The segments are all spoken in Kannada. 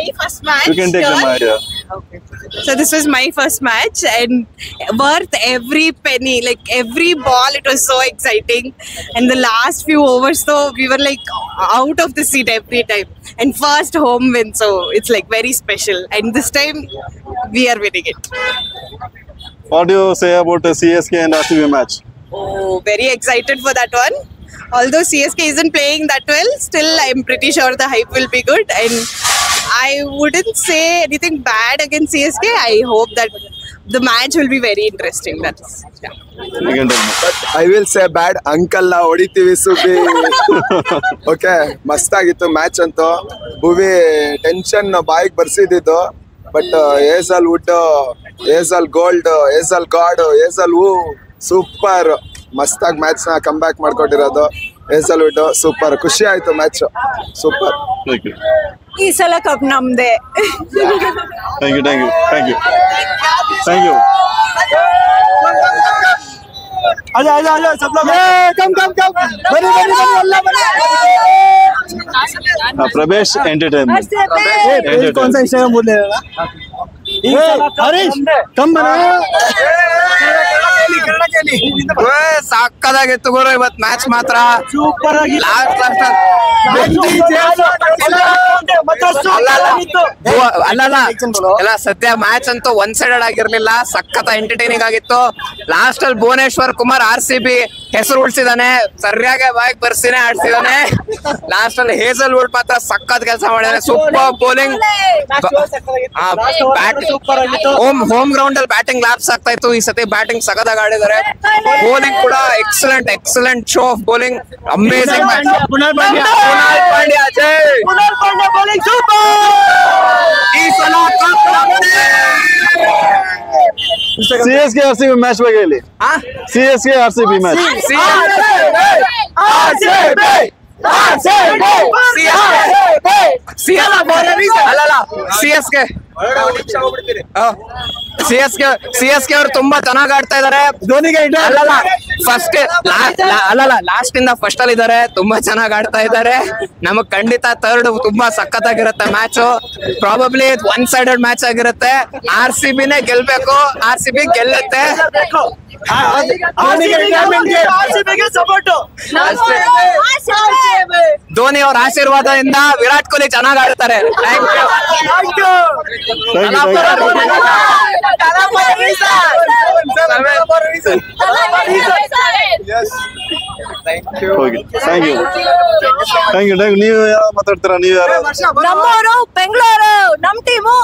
my first match. You can take the mic. Yeah. Okay. So this was my first match and worth every penny, like every ball. It was so exciting. And the last few overs, though, we were like out of the seat every time. And first home win, so it's like very special. And this time, we are winning it. What do you say about the CSK and RCB match? Oh, very excited for that one. Although CSK isn't playing that well, still I'm pretty sure the hype will be good. And I wouldn't say anything bad against CSK. I hope that the match will be very interesting. That's yeah. You can tell me. But I will say bad. Uncle la ಹೊಡಿತೀವಿ ಸುಬಿ. Okay, ಮಸ್ತಾಗಿತ್ತು ಮ್ಯಾಚ್ ಅಂತೂ. ಭುವಿ ಟೆನ್ಷನ್ ಬಾಯಿಗೆ ಬರ್ಸಿದ್ದು. But Hazlewood, Hazel gold, Hazel god, Hazel who super ಮಸ್ತಾಗಿ ಮ್ಯಾಚ್ ನ ಕಮ್ ಬ್ಯಾಕ್ ಮಾಡ್ಕೊಟ್ಟಿರೋದು. ಏಸಲ್ ವುಡ್ ಸೂಪರ್, ಖುಷಿ ಆಯ್ತು ಮ್ಯಾಚ್ ಸೂಪರ್. Thank you. ಈ ಸಲ ಕಪ್ ನಮ್ದೆ. Thank you. Thank you. Thank you. Thank you. आजा सब लोग कम बनी अल्लाह बनी. Prabesh Entertainment. कौन सा इंस्टाग्राम बोल रहे हो? हरीश कम बना. ಸಾಕಾಗಿತ್ತು ಗುರು ಇವತ್ತು ಮ್ಯಾಚ್ ಮಾತ್ರ ಸೂಪರ್ ಆಗಿ. ಅಲ್ಲ ಸದ್ಯ ಮ್ಯಾಚ್ ಅಂತೂ ಒನ್ ಸೈಡೆಡ್ ಆಗಿರ್ಲಿಲ್ಲ, ಸಖತ್ ಎಂಟರ್ಟೈನಿಂಗ್ ಆಗಿತ್ತು. ಲಾಸ್ಟ್ ಅಲ್ಲಿ ಭುವನೇಶ್ವರ್ ಕುಮಾರ್ RCB ಹೆಸರು ಉಳಿಸಿದಾನೆ, ಸರಿಯಾಗಿ ಬಾಯಿಗೆ ಬರ್ಸಿನೇ ಆಡ್ಸಿದಾನೆ. ಲಾಸ್ಟ್ ಅಲ್ಲಿ ಹೇಸಲ್ ವುಡ್ ಮಾತ್ರ ಸಖತ್ ಕೆಲಸ ಮಾಡಿದಾನೆ, ಸೂಪರ್ ಬೌಲಿಂಗ್. ಹೋಮ್ ಗ್ರೌಂಡ್ ಅಲ್ಲಿ ಬ್ಯಾಟಿಂಗ್ ಲ್ಯಾಪ್ಸ್ ಆಗ್ತಾ ಇತ್ತು, ಈ ಸತಿ ಬ್ಯಾಟಿಂಗ್ ಸಖತ್ತಾಗಿ ಆಡಿದ್ದಾರೆ. ಬೌಲಿಂಗ್ ಕೂಡ excellent show of bowling, amazing match. Kunal Pandya Jai, Kunal Pandya bowling super. ಈ ಸಲ CSK RCB ಮ್ಯಾಚ್ ಬಗ್ಗೆ ಹೇಳಿ. CSK RCB match. CSK ಅವರು ತುಂಬಾ ಚೆನ್ನಾಗಿ ಆಡ್ತಾ ಇದಾರೆ. ಲಾಸ್ಟ್ ಇಂದ ಫಸ್ಟ್ ಅಲ್ಲಿ ಇದಾರೆ, ತುಂಬಾ ಚೆನ್ನಾಗಿ ಆಡ್ತಾ ಇದಾರೆ. ನಮಗ್ ಖಂಡಿತ ಥರ್ಡ್ ತುಂಬಾ ಸಖತ್ತಾಗಿರುತ್ತೆ match. Probably one sided match ಆಗಿರುತ್ತೆ. RCB ನೇ ಗೆಲ್ಬೇಕು, RCB ಗೆಲ್ಲುತ್ತೆ. ಧೋನಿ ಅವ್ರ ಆಶೀರ್ವಾದದಿಂದ ವಿರಾಟ್ ಕೊಹ್ಲಿ ಚೆನ್ನಾಗಿ ಆಡ್ತಾರೆ. ನೀವು ಯಾರು ಮಾತಾಡ್ತೀರಾ? ನೀವು ಯಾರು? ನಮ್ಮವರು ಬೆಂಗಳೂರು, ನಮ್ ಟೀಮು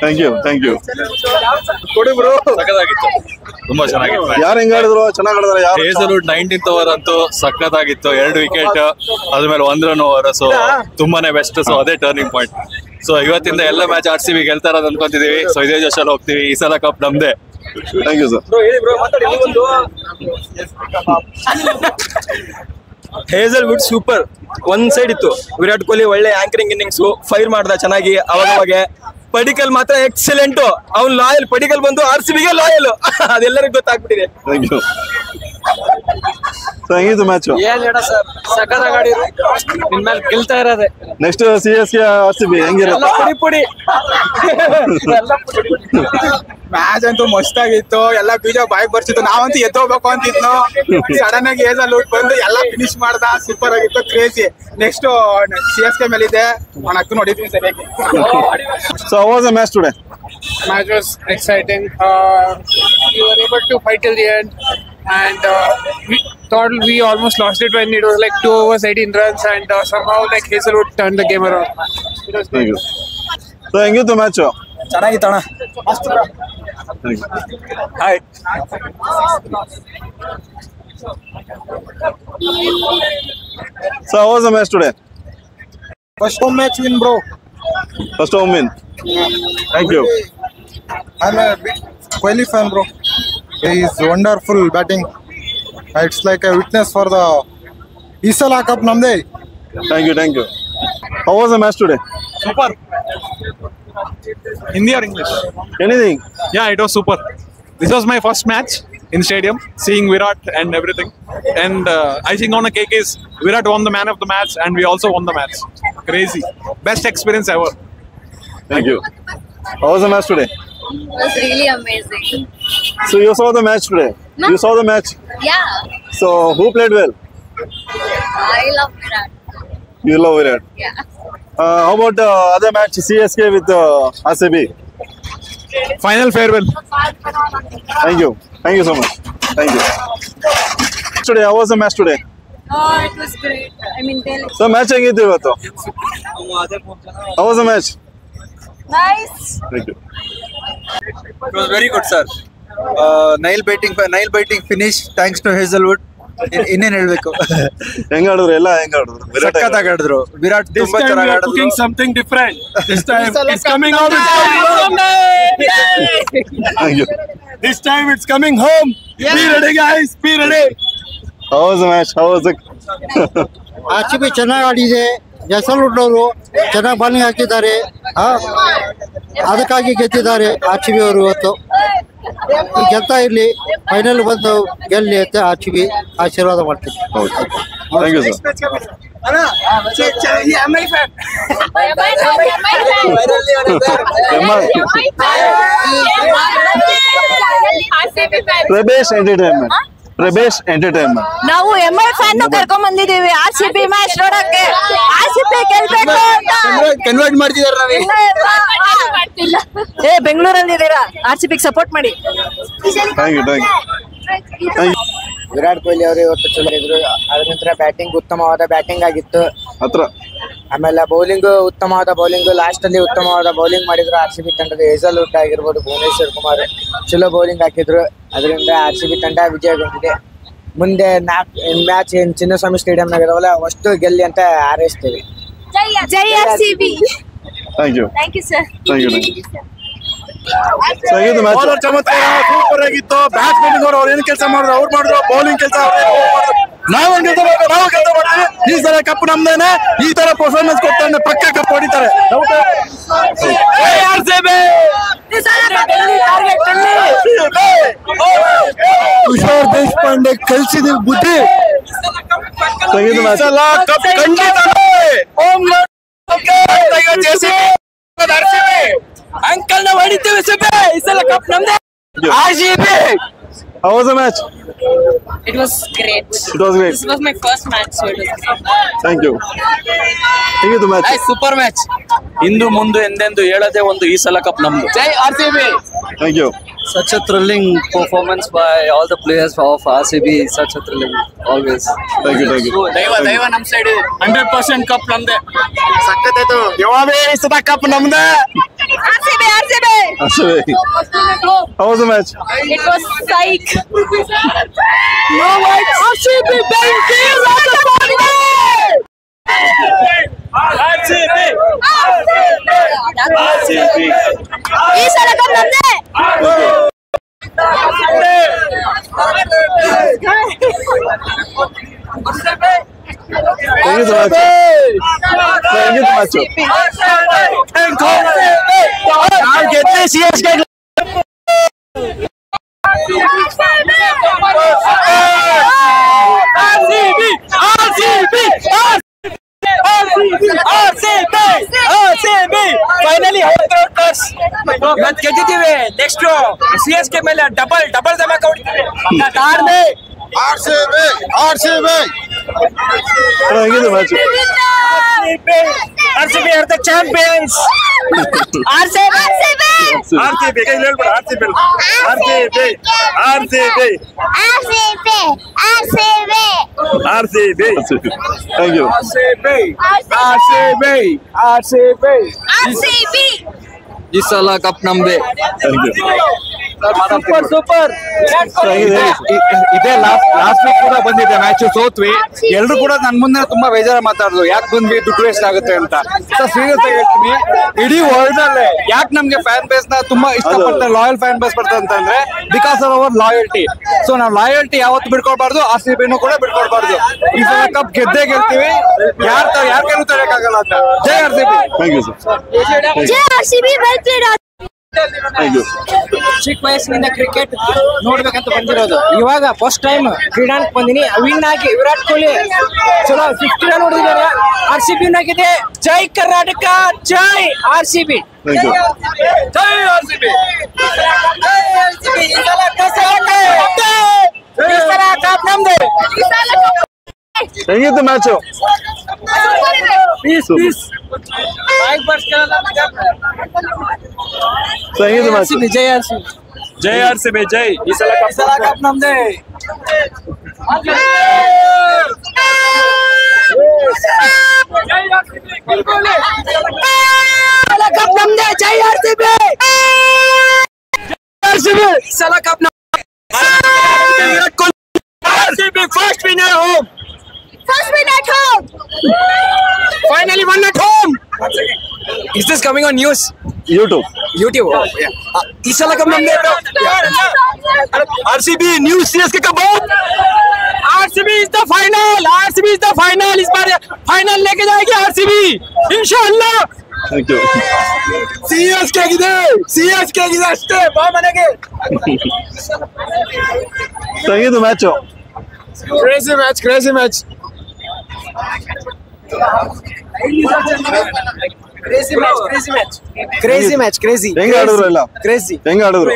ಥ್ಯಾಂಕ್ ಯು. ಕೊಡಿ ಬ್ರೋ. ಸಖತ್ತಾಗಿತ್ತು, ತುಂಬಾ ಚೆನ್ನಾಗಿತ್ತು. ಯಾರು ಹೆಂಗ್ ಆಡಿದ್ರು? ಚೆನ್ನಾಗಿ ಆಡಿದ್ರೆ ಯಾರು? ಹೇಸಲ್ವುಡ್ 19th ಓವರ್ ಅಂತೂ ಸಖತ್ತಾಗಿತ್ತು. 2 ವಿಕೆಟ್, ಅದ್ಮೇಲೆ 1 ರನ್ ಓವರ್. ಸೊ ತುಂಬಾನೇ ಬೆಸ್ಟ್. ಸೊ ಅದೇ ಟರ್ನಿಂಗ್ ಪಾಯಿಂಟ್. ಸೊ ಇವತ್ತಿಂದ ಎಲ್ಲ ಮ್ಯಾಚ್ RCB ಗೆಲ್ತಾರದು ಅನ್ಕೊಂತಿದೀವಿ. ಸೊ ಇದೇ ಜೋಶಲ್ಲಿ ಹೋಗ್ತೀವಿ. ಈ ಸಲ ಕಪ್ ನಮ್ದೇ. Thank you sir. Hazlewood super, one side ಇತ್ತು. ವಿರಾಟ್ ಕೊಹ್ಲಿ ಒಳ್ಳೆ ಆಂಕರಿಂಗ್ ಇನ್ನಿಂಗ್ಸ್ ಫೈರ್ ಮಾಡ್ದ ಚೆನ್ನಾಗಿ. ಅವಾಗ ಪಡಿಕಲ್ ಮಾತ್ರ ಎಕ್ಸಲೆಂಟ್. ಅವ್ನು ಲಾಯಲ್, ಪಡಿಕಲ್ ಬಂದು RCB ಗೆ ಲಾಯಲ್, ಅದೆಲ್ಲರಿಗೂ ಗೊತ್ತಾಗ್ಬಿಟ್ಟಿದೆ. Thank you. ಹೆಂಗಿತ್ತು ಮ್ಯಾಚ್? ಏನ್ ಹೇಳ ಸರ್, ಸಖತ್ತಾಗಿ ಆಡಿದ್ರು. ಇನ್ಮೇಲೆ ಗೆಲ್ತಾ ಇರೋದೆ. ನೆಕ್ಸ್ಟ್ CSK RCB ಹೆಂಗಿರುತ್ತೆ? ಪುಡಿ ಮ್ಯಾಚ್ ಅಂತೂ ಮಸ್ತಾಗಿತ್ತು. ಎಲ್ಲ ಬೀಜ ಬಾಯಿಗೆ ಬರ್ಸಿತ್ತು. ನಾವಂತೂ ಎದ್ದೋಗ್ಬೇಕು ಅಂತಿದ್ನು. ಸಡನ್ ಆಗಿ ಹೇಸಲ್ವುಡ್ ಬಂದು ಎಲ್ಲ ಫಿನಿಶ್ ಮಾಡ್ದ. ಸೂಪರ್ ಆಗಿತ್ತು, ಕ್ರೇಜಿ. ನೆಕ್ಸ್ಟ್ CSK ಮೇಲೆ ಇದೆ, ಅಕ್ಕ ನೋಡಿದ್ವಿ ಸರಿಯಾಗಿ. So how was the match today? Match was exciting. We were able to fight till the end, and we thought we almost lost it when it was like 2 overs, 18 runs, and somehow like Hazelwood turned the game around. It was Thank you. So ಹೆಂಗಿತ್ತು ಮ್ಯಾಚ್? ಚೆನ್ನಾಗಿತ್ತಣ್ಣ. Hi. So how was the match today? First home match win, bro. First home win. Thank you. I'm a big Kohli fan, bro. He is wonderful batting. It's like a witness for the Isala Cup namde. Thank you. How was the match today? super. Hindi or English? Anything? Yeah, it was super. this was my first match in stadium, seeing Virat and everything. And icing on a cake is Virat won the man of the match, and we also won the match. Crazy, best experience ever. Thank you. How was the match today? It was really amazing. So you saw the match today? No. You saw the match? Yeah, So who played well? I love Virat. You love Virat. Yeah. How about the other match, CSK with RCB? Final farewell. Thank you. Thank you so much. Thank you. Today, how was the match today? Oh, it was great. I mean, So match ಹೆಂಗಿತ್ತು ಇವತ್ತು? How was the match? nice. Thank you. It was very good, sir. Nail biting finish thanks to Hazelwood. ಇನ್ನೇನ್ ಹೇಳ್ಬೇಕು? ಹೆಂಗ್ ಆಡಿದ್ರು ಎಲ್ಲ ಹೆಂಗ್ ಆಡಿದ್ರು? ಸಖತ್ತಾಗಿ ಆಡಿದ್ರು. ವಿರಾಟ್ ತುಂಬಾ ಚೆನ್ನಾಗಿ ಆಡಿದ್ರು. Something different. This time it's coming out. Thank you. This time it's coming home. Be ready, guys. Be ready. How was the match? How was the RCB ಚೆನ್ನಾಗಿ ಆಡಿದೆ. ಹೆಸರುಡ್ ಅವರು ಚೆನ್ನಾಗಿ ಬಾಲಿಂಗ್ ಹಾಕಿದ್ದಾರೆ. ಅದಕ್ಕಾಗಿ ಗೆದ್ದಿದ್ದಾರೆ RCB ಅವರು ಇವತ್ತು. ಗೆಲ್ತಾ ಇರ್ಲಿ, ಫೈನಲ್ ಬಂದು ಗೆಲ್ಲಿ ಅಂತ RCB ಆಶೀರ್ವಾದ ಮಾಡ್ತೀನಿ. Thank you, sir. Prabesh Entertainment. Prabesh Entertainment. ನಾವು MI ಫ್ಯಾನ್ ಕರ್ಕೊಂಡ್ ಬಂದಿದೀವಿ RCB ಮ್ಯಾಚ್ ನೋಡಕ್ಕೆ. RCB ಗೆಲ್ಬೇಕು ಅಂತ ಕನ್ವರ್ಟ್ ಮಾಡ್ತಿದಾರೆ ನಾವೇ. ಬೆಂಗಳೂರಲ್ಲಿ ಇದ್ದೀರಾ, RCB ಸಪೋರ್ಟ್ ಮಾಡಿ. Thank you. Thank you. Thank you. Virat Kohli ಅವರು ಇವತ್ತು ಚಲೋ ಇದ್ರು. ಅದ್ರ ನಂತರ ಬ್ಯಾಟಿಂಗ್ ಉತ್ತಮವಾದ ಬ್ಯಾಟಿಂಗ್ ಆಗಿತ್ತು. ಆಮೇಲೆ ಬೌಲಿಂಗ್ ಉತ್ತಮವಾದ ಬೌಲಿಂಗ್, ಲಾಸ್ಟ್ ಅಲ್ಲಿ ಉತ್ತಮವಾದ ಬೌಲಿಂಗ್ ಮಾಡಿದ್ರು RCB ತಂಡದ. ಹೇಜಲ್ವುಡ್ ಆಗಿರ್ಬೋದು, ಭುವನೇಶ್ವರ್ ಕುಮಾರ್ ಚಲೋ ಬೌಲಿಂಗ್ ಹಾಕಿದ್ರು. ಅದರಿಂದ RCB ತಂಡ ವಿಜಯಗೊಂಡಿದೆ. ಮುಂದೆ ಮ್ಯಾಚ್ ಏನ್ ಚಿನ್ನಸ್ವಾಮಿ ಸ್ಟೇಡಿಯಂನಾಗ ಇದಾವಲ್ಲ, ಅಷ್ಟು ಗೆಲ್ಲಿ ಅಂತ ಹಾರೈಸ್ತೀವಿ. ಜೈ RCB. Thank you. Thank you, sir. Thank you. ಹೇಗಿತ್ತು ಮ್ಯಾಚ್? ಚಮತ್ಕಾರ ಸೂಪರ್ ಆಗಿತ್ತು. ಬ್ಯಾಟ್ಸ್ಮನ್ ಅವ್ರು ಏನ್ ಕೆಲಸ ಮಾಡಿದ್ರು ಅವ್ರು ಮಾಡಿದ್ರು, ಬೌಲಿಂಗ್ ಕೆಲಸ ನಾವು ಕೆಲಸ ಮಾಡ್ತೀವಿ. ಈ ಸಲ ಕಪ್ ನಮ್ದೇನೆ. ಈ ತರ ಪರ್ಫಾರ್ಮೆನ್ಸ್ ಕೊಡ್ತಾರೆ, ಪಕ್ಕ ಕಪ್ ಹೊಡಿತಾರೆ. ತುಷಾರ್ ದೇಶಪಾಂಡೆ ಕಲಿಸಿದ ಬುದ್ಧಿ. ಹೇಗಿತ್ತು ಮ್ಯಾಚ್? ಕಪ್ ಖಂಡಿತ ಅಂಕಲ್ ನಾವು ಹೊಡಿತೀವಿ. ಈ ಸಲ ಕಪ್ ನಮ್ದೇ. RCB. How was the match? It was great. It was great. This was my first match, so it was great. Thank you. ಹೇಗಿತ್ತು ಮ್ಯಾಚ್? Super match. ಇಂದು ಮುಂದೆ ಎಂದೆಂದು ಹೇಳದೆ ಒಂದು ಈ ಸಲ ಕಪ್ ನಮ್ದು. ಜೈ RCB. Thank you. Such a thrilling performance by all the players of RCB. Such a thrilling, always. Thank you. Thank you. ದೈವ ನಮ್ ಸೈಡ್ 100% ಕಪ್ ನಮ್ದೆ. ಸಕ್ಕತ್ತಾಯ್ತು. ಯಾವೇ ಸದಾ ಕಪ್ ನಮ್ದೇ. RCB. How was the match? It was psych. No way. RCB bank is on the board. RCB. ಈ ಸಲ ಕಪ್ ನಮ್ದೇ. ಹೇಗಿತ್ತು ಮ್ಯಾಚ್? ಹೇಗಿತ್ತು ಮ್ಯಾಚ್? ಗೆದ್ದೆ CSK. ಫೈನಲಿ ಇವತ್ತು ಗೆದ್ದಿದ್ದೀವಿ. ನೆಕ್ಸ್ಟ್ CSK ಮೇಲೆ ಡಬಲ್ ಧಮಾಕ ಹೊಡಿತೀವಿ. RCB. ಹೇಗಿತ್ತು match? RCB are the champions. RCB. Thank you. RCB. ಈ ಸಲ ಕಪ್ ನಮ್ದೆ. Thank you. ಸೂಪರ್. ಇದೇ ಲಾಸ್ಟ್ ವೀಕ್ ಕೂಡ ಬಂದಿದೆ ಮ್ಯಾಚ್, ಸೋತ್ವಿ. ಎಲ್ರು ಕೂಡ ನನ್ ಮುಂದೆ ತುಂಬಾ ಬೇಜಾರ ಮಾತಾಡಿದ್ರು, ಯಾಕೆ ಬಂದ್ವಿ, ದುಡ್ಡು ವೇಸ್ಟ್ ಆಗುತ್ತೆ ಅಂತ. ಸೀರಿಯಸ್ ಆಗಿ ಹೇಳ್ತೀನಿ, ಇಡೀ ವರ್ಲ್ಡ್ ಅಲ್ಲೇ ಯಾಕೆ ನಮ್ಗೆ ಫ್ಯಾನ್ ಬೇಸ್ ನ ತುಂಬಾ ಇಷ್ಟಪಡ್ತಾರೆ, ಲಾಯಲ್ ಫ್ಯಾನ್ ಬೇಸ್ ಬರ್ತದೆ ಅಂತಂದ್ರೆ because of our loyalty. So ನಾವು ಲಾಯಲ್ಟಿ ಯಾವತ್ತು ಬಿಡ್ಕೊಳ್ಬಾರ್ದು, RCB ಕೂಡ ಬಿಡ್ಕೊಳ್ಬಾರ್ದು. ಈ ಸಲ ಕಪ್ ಗೆದ್ದೇ ಗೆಲ್ತೀವಿ. ಯಾರ್ ಕೈಲೂ ತಡೆಯಕ್ಕಾಗಲ್ಲ ಅಂತ. ಜೈ RCB. Thank you, sir. Jai RCB. Well played. Thank you. ಚಿಕ್ಕ ವಯಸ್ಸಿನಿಂದ ಕ್ರಿಕೆಟ್ ನೋಡ್ಬೇಕಂತ ಬಂದಿರೋದು. ಇವಾಗ ಫಸ್ಟ್ ಟೈಮ್ ಕ್ರೀಡಾಂಗಕ್ಕೆ ಬಂದಿನಿ. ವಿನ್ ಆಗಿ ವಿರಾಟ್ ಕೊಹ್ಲಿ ಚಲೋ 50 ರನ್ ಹೊಡೆದಿದ್ದಾರೆ. RCB ವಿನ್ ಆಗಿದೆ. ಜೈ ಕರ್ನಾಟಕ, ಜೈ RCB. Thank you. ಜೈ RCB. ಹೆಂಗಿತ್ತು ಮ್ಯಾಚು? ಹೆಂಗಿತ್ತು ಮ್ಯಾಚ್? ಜೈ RCB. ಜೈ RCB, ಜೈ. ಈ ಸಲ ಕಪ್ ನಮ್ದೇ. ಕಪ್ ನಮ್ದೇ. ಜೈ RCB. ಸಲ cup RCB first win at home. First win at home. Finally won at home. Is this coming on news? YouTube. Oh, yeah. Is sala kab namde RCB news CSK ka boom. RCB is the final. RCB is the final. इस बार final लेके जाएगी RCB इंशाल्लाह. Thank you. CSK ಗಿದೆ ಅಷ್ಟೇ ಬಾ ಮನೆಗೆ. ಹೆಂಗಿತ್ತು match? Crazy match. Crazy match. ಹೆಂಗ ಆಡಿದ್ರು ಎಲ್ಲ? Crazy. ಹೆಂಗ ಆಡಿದ್ರು?